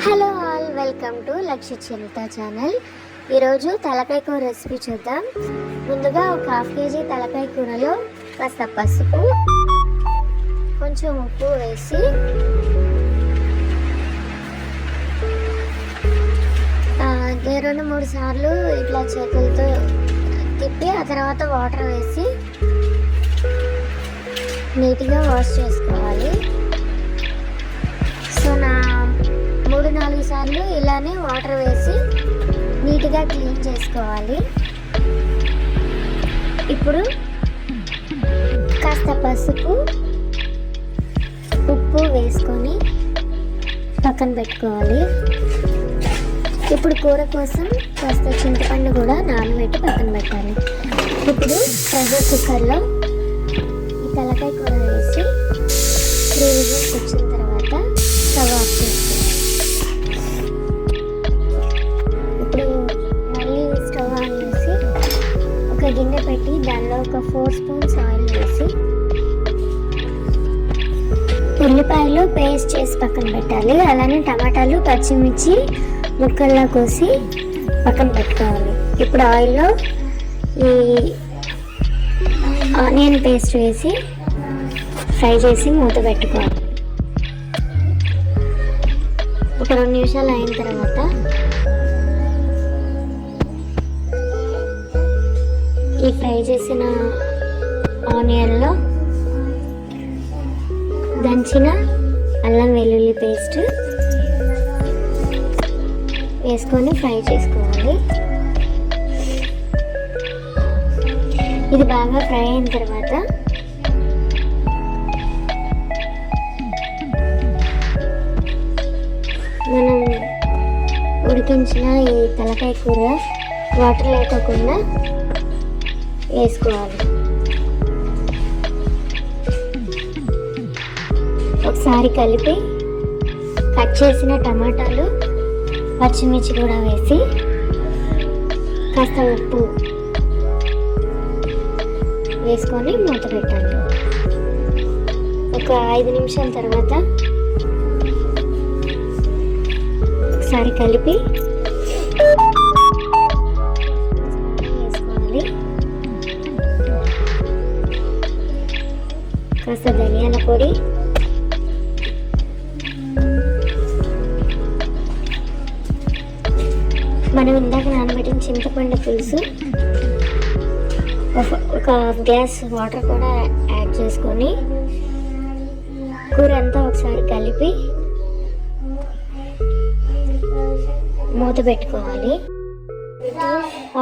Hello all, welcome to లక్ష్య చరిత channel. ఈరోజు తలకాయ కూర రెసిపీ చూద్దాం. ముందుగా ఒక హాఫ్ కేజీ తలకాయ కూరలో కాస్త పసుపు, కొంచెం ఉప్పు వేసి రెండు మూడు సార్లు ఇట్లా చేతులతో తిప్పి ఆ తర్వాత వాటర్ వేసి నీట్గా వాష్ చేసుకోవాలి. సో నా 3-4 సార్లు ఇలానే వాటర్ వేసి నీట్గా క్లీన్ చేసుకోవాలి. ఇప్పుడు కాస్త పసుపు, ఉప్పు వేసుకొని పక్కన పెట్టుకోవాలి. ఇప్పుడు కూర కోసం కాస్త చింతపండు కూడా నానబెట్టి పక్కన పెట్టాలి. ఇప్పుడు ప్రెషర్ కుక్కర్లో ఈ తలకాయ కూర వేసి 3 విజిల్స్ వచ్చిన తర్వాత స్టవ్ ఆఫ్ చేసుకోవాలి. ఇప్పుడు మళ్ళీ స్టవ్ ఆన్ చేసి ఒక గిన్నె పెట్టి దానిలో ఒక 4 స్పూన్స్ ఆయిల్ వేసి ఉల్లిపాయలు పేస్ట్ చేసి పక్కన పెట్టాలి. అలానే టమాటాలు, పచ్చిమిర్చి ముక్కల్లా కోసి పక్కన పెట్టుకోవాలి. ఇప్పుడు ఆయిల్లో ఈ ఆనియన్ పేస్ట్ వేసి ఫ్రై చేసి మూత పెట్టుకోవాలి. ఒక 2 నిమిషాలు అయిన తర్వాత ఈ ఫ్రై చేసిన ఆనియన్లో దంచిన అల్లం వెల్లుల్లి పేస్ట్ వేసుకొని ఫ్రై చేసుకోవాలి. ఇది బాగా ఫ్రై అయిన తర్వాత మనం ఉడికించిన ఈ తలకాయ కూర వాటర్ లేకోకుండా వేసుకోవాలి. ఒకసారి కలిపి కట్ చేసిన టమాటాలు, పచ్చిమిర్చి కూడా వేసి కాస్త ఉప్పు వేసుకొని మూత పెట్టాలి. ఒక 5 నిమిషాల తర్వాత ఒకసారి కలిపి వేసుకోవాలి. కాస్త ధనియాల పొడి, మనం ఇందాక నానబెట్టిన చింతపండు పులుసు, ఒక గ్లాస్ వాటర్ కూడా యాడ్ చేసుకొని కూర అంతా ఒకసారి కలిపి మూత పెట్టుకోవాలి.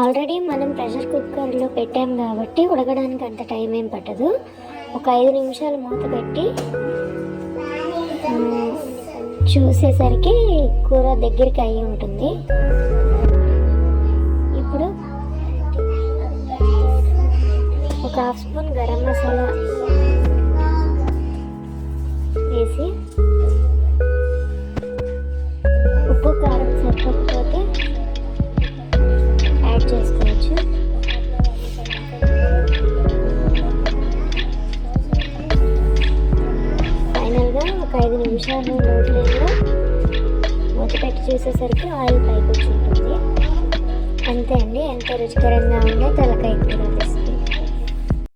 ఆల్రెడీ మనం ప్రెషర్ కుక్కర్లో పెట్టాం కాబట్టి ఉడకడానికి అంత టైం ఏం పట్టదు. ఒక 5 నిమిషాలు మూత పెట్టి చూసేసరికి కూర దగ్గరికి అయి ఉంటుంది. ఇప్పుడు ఒక 1/2 స్పూన్ గరం మసాలా వేసి ఉప్పు కారం సరిపోకపోతే యాడ్ చేసుకోవచ్చు. ఫైనల్గా ఒక 5 నిమిషాలు లో ఫ్లేమ్లో మూత పెట్టి చూసేసరికి ఆయిల్ పైకి వచ్చి ఉంటుంది. అంతే అండి, ఎంతో రుచికరంగా ఉండే తలకాయ కూర రెసిపీ.